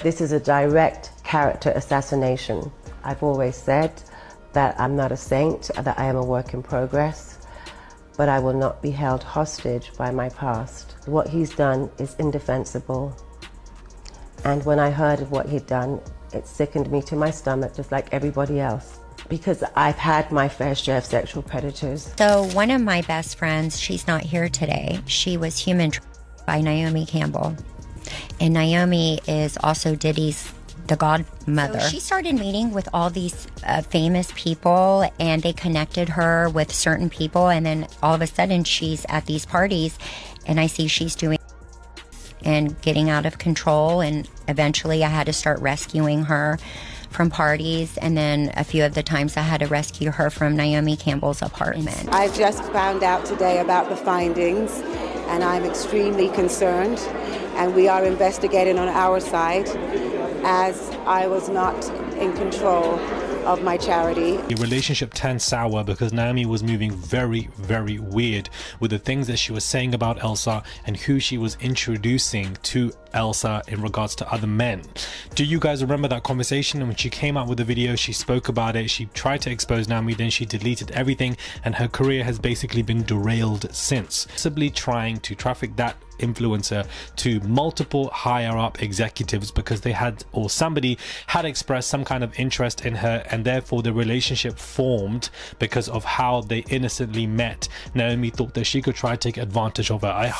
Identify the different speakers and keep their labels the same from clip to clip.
Speaker 1: This is a direct character assassination. I've always said that I'm not a saint, that I am a work in progress, but I will not be held hostage by my past. What he's done is indefensible. And when I heard of what he'd done, it sickened me to my stomach, just like everybody else, because I've had my fair share of sexual predators.
Speaker 2: So one of my best friends, she's not here today. She was human by Naomi Campbell. And Naomi is also Diddy's the godmother. So she started meeting with all these famous people, and they connected her with certain people, and then all of a sudden she's at these parties, and I see she's doing and getting out of control, and eventually I had to start rescuing her from parties, and then a few of the times I had to rescue her from Naomi Campbell's apartment.
Speaker 3: I just found out today about the findings, and I'm extremely concerned, and we are investigating on our side, as I was not in control of my charity.
Speaker 4: The relationship turned sour because Naomi was moving very, very weird with the things that she was saying about Elsa and who she was introducing to Elsa in regards to other men. Do you guys remember that conversation? And when she came out with the video, she spoke about it. She tried to expose Naomi, then she deleted everything, and her career has basically been derailed since, possibly trying to traffic that influencer to multiple higher up executives because they had, or somebody had expressed some kind of interest in her, and therefore the relationship formed because of how they innocently met. Naomi thought that she could try to take advantage of her.
Speaker 1: I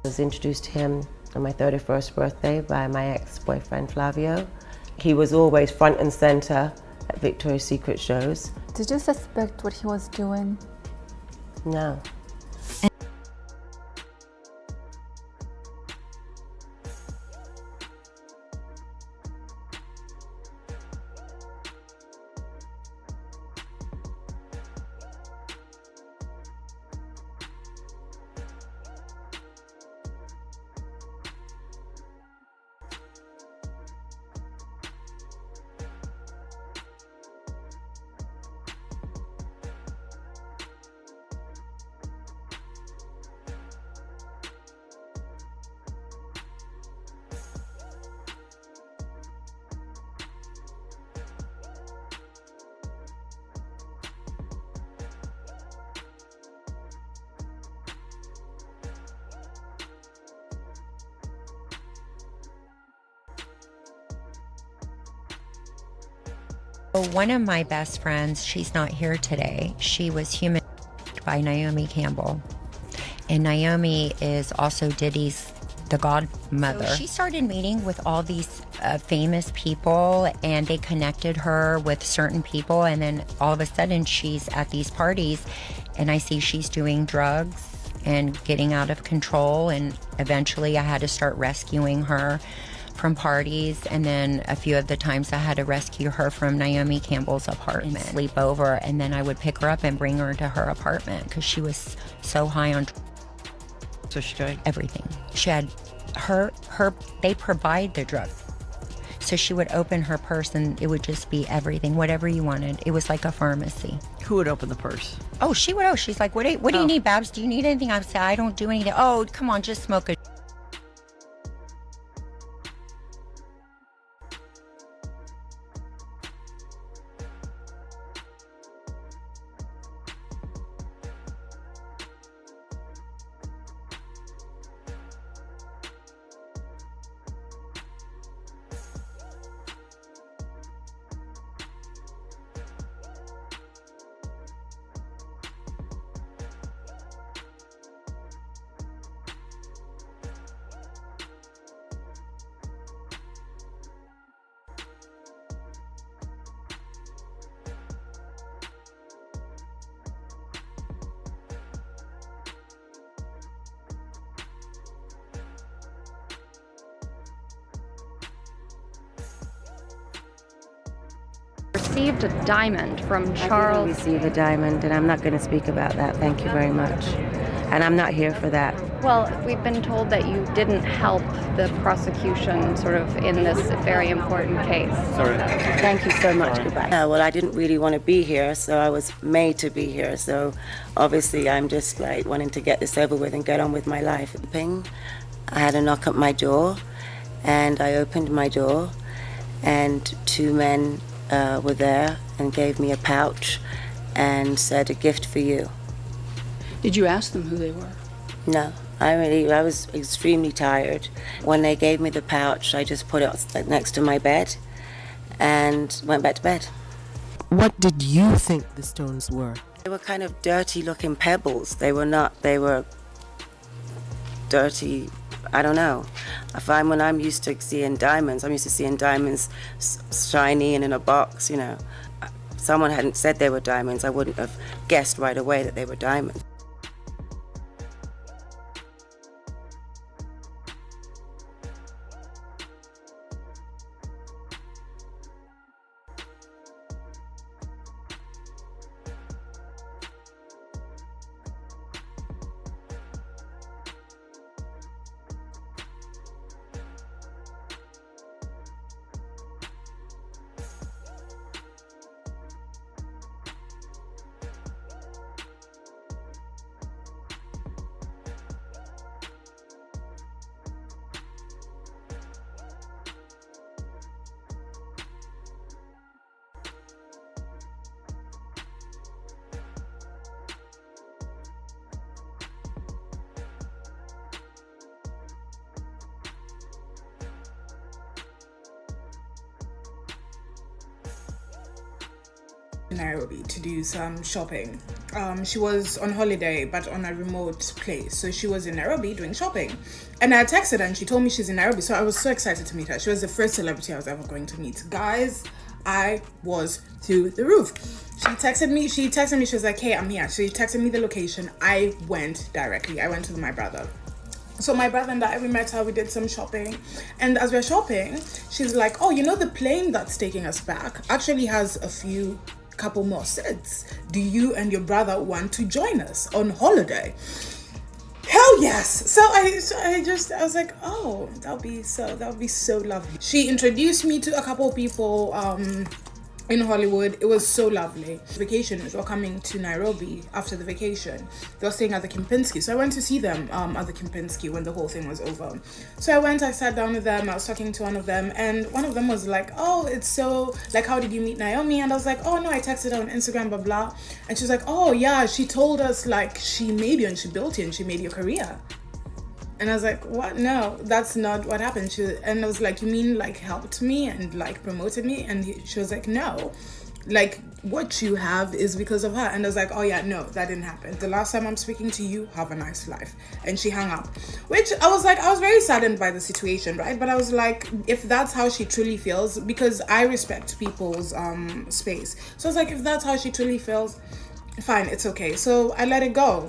Speaker 1: was introduced to him on my 31st birthday by my ex-boyfriend Flavio. He was always front and center at Victoria's Secret shows.
Speaker 5: Did you suspect what he was doing?
Speaker 1: No.
Speaker 2: One of my best friends, she's not here today. She was human by Naomi Campbell. And Naomi is also Diddy's the godmother. So she started meeting with all these famous people, and they connected her with certain people, and then all of a sudden she's at these parties, and I see she's doing drugs and getting out of control, and eventually I had to start rescuing her from parties, and then a few of the times I had to rescue her from Naomi Campbell's apartment, sleep over, and then I would pick her up and bring her to her apartment because she was so high on.
Speaker 6: So she tried
Speaker 2: everything. She had they provide the drug. So she would open her purse and it would just be everything, whatever you wanted. It was like a pharmacy.
Speaker 6: Who would open the purse?
Speaker 2: Oh, she would. Oh, she's like, what do you need, Babs? Do you need anything? I said, I don't do anything. Oh, come on, just smoke a.
Speaker 7: Received a diamond from Charles.
Speaker 1: I didn't receive a diamond, and I'm not going to speak about that. Thank you very much. And I'm not here for that.
Speaker 7: Well, we've been told that you didn't help the prosecution sort of in this very important case.
Speaker 4: Sorry.
Speaker 1: Thank you so much. Goodbye. Well, I didn't really want to be here, so I was made to be here. So obviously I'm just like wanting to get this over with and get on with my life. Ping. I had a knock at my door, and I opened my door, and two men were there and gave me a pouch and said, "A gift for you."
Speaker 8: Did you ask them who they were?
Speaker 1: No, I was extremely tired. When they gave me the pouch, I just put it next to my bed and went back to bed.
Speaker 9: What did you think the stones were?
Speaker 1: They were kind of dirty looking pebbles. They were dirty, I don't know. When I'm used to seeing diamonds, I'm used to seeing diamonds shiny and in a box, you know. If someone hadn't said they were diamonds, I wouldn't have guessed right away that they were diamonds.
Speaker 10: Nairobi to do some shopping. She was on holiday but on a remote place, so she was in Nairobi doing shopping, and I texted her and she told me she's in Nairobi, so I was so excited to meet her. She was the first celebrity I was ever going to meet. Guys, I was through the roof. She texted me, she was like, "Hey, I'm here." She texted me the location. I went directly. I went to my brother. So my brother and I, we met her, we did some shopping. And as we're shopping, she's like, "Oh, you know, the plane that's taking us back actually has a couple more seats. Do you and your brother want to join us on holiday?" Hell yes. So I was like, "Oh, that would be so lovely." She introduced me to a couple of people in Hollywood. It was so lovely. Vacationers were coming to Nairobi after the vacation. They were staying at the Kempinski. So I went to see them at the Kempinski when the whole thing was over. So I sat down with them. I was talking to one of them, and one of them was like, "Oh, it's so, like, how did you meet Naomi?" And I was like, "Oh, no, I texted her on Instagram, blah, blah." And she's like, "Oh, yeah, she told us, like, she made you and she built you and she made your career." And I was like, "What? No, that's not what happened." And I was like, "You mean, like, helped me and, like, promoted me?" And she was like, "No, like, what you have is because of her." And I was like, "Oh yeah, no, that didn't happen. The last time I'm speaking to you, have a nice life." And she hung up, which I was very saddened by the situation, right? But I was like, if that's how she truly feels, because I respect people's space. So I was like, if that's how she truly feels, fine, it's okay. So I let it go.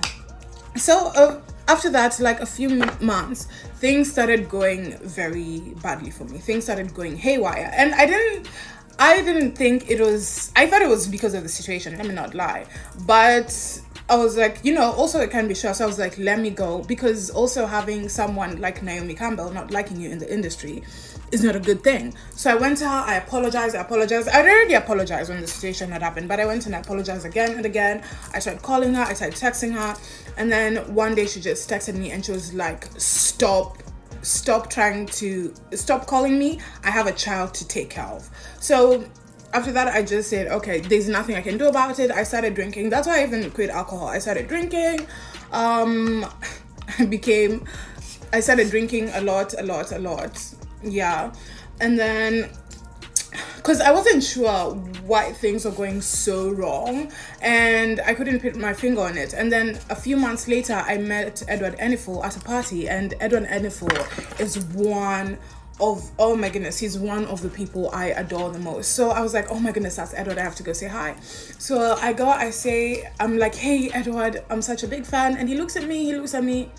Speaker 10: So after that, like a few months, things started going very badly for me. Things started going haywire. And I didn't think it was, I thought it was because of the situation, let me not lie. But I was like, also it can be stress. I was like, let me go, because also having someone like Naomi Campbell not liking you in the industry is not a good thing. So I went to her, I apologized. I'd already apologized when the situation had happened, but I went and I apologized again and again. I started calling her, I started texting her, and then one day she just texted me and she was like, stop calling me. I have a child to take care of. So after that, I just said, okay, there's nothing I can do about it. I started drinking. That's why I even quit alcohol. I started drinking. I started drinking a lot. Yeah. And then, because I wasn't sure why things were going so wrong, and I couldn't put my finger on it. And then a few months later, I met Edward Enifel at a party, and Edward Enifel is oh my goodness, he's one of the people I adore the most. So I was like, oh my goodness, that's Edward, I have to go say hi. So I'm like, hey Edward, I'm such a big fan. And he looks at me,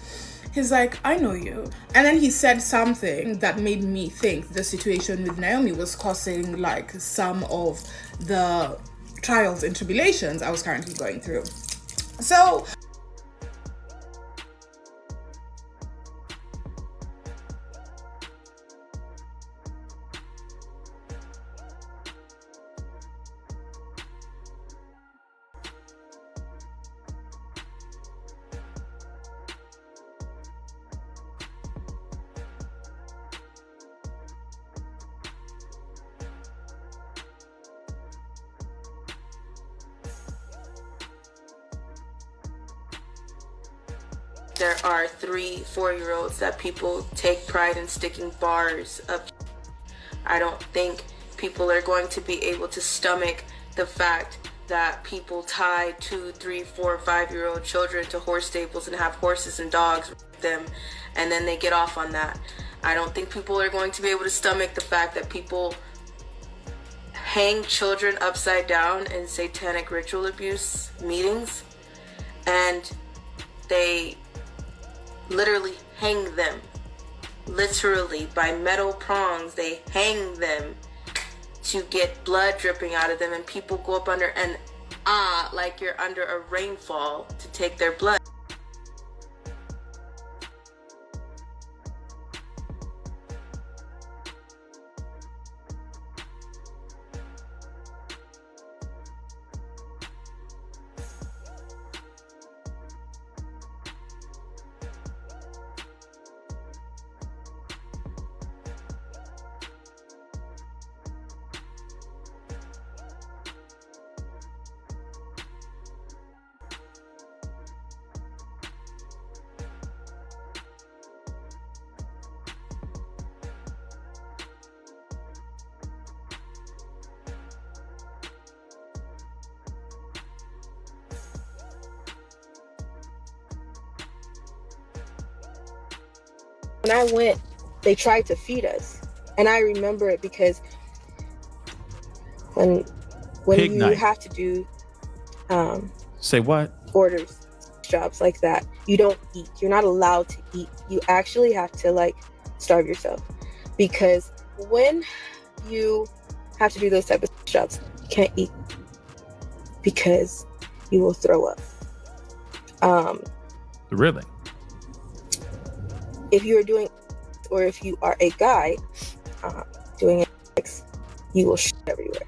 Speaker 10: he's like, I know you. And then he said something that made me think the situation with Naomi was causing like some of the trials and tribulations I was currently going through. So
Speaker 11: there are 3-4-year-olds that people take pride in sticking bars up. I don't think people are going to be able to stomach the fact that people tie 2, 3, 4, 5-year-old children to horse stables and have horses and dogs with them, and then they get off on that. I don't think people are going to be able to stomach the fact that people hang children upside down in satanic ritual abuse meetings, and they literally hang them. Literally, by metal prongs, they hang them to get blood dripping out of them, and people go up under and like you're under a rainfall to take their blood.
Speaker 12: When I went, they tried to feed us, and I remember it because when
Speaker 13: Pig
Speaker 12: you
Speaker 13: night.
Speaker 12: have to do
Speaker 13: Say what?
Speaker 12: orders, jobs like that, you don't eat. You're not allowed to eat. You actually have to like starve yourself, because when you have to do those type of jobs, you can't eat because you will throw up.
Speaker 13: Really?
Speaker 12: If you are doing, or if you are a guy doing it, you will shit everywhere.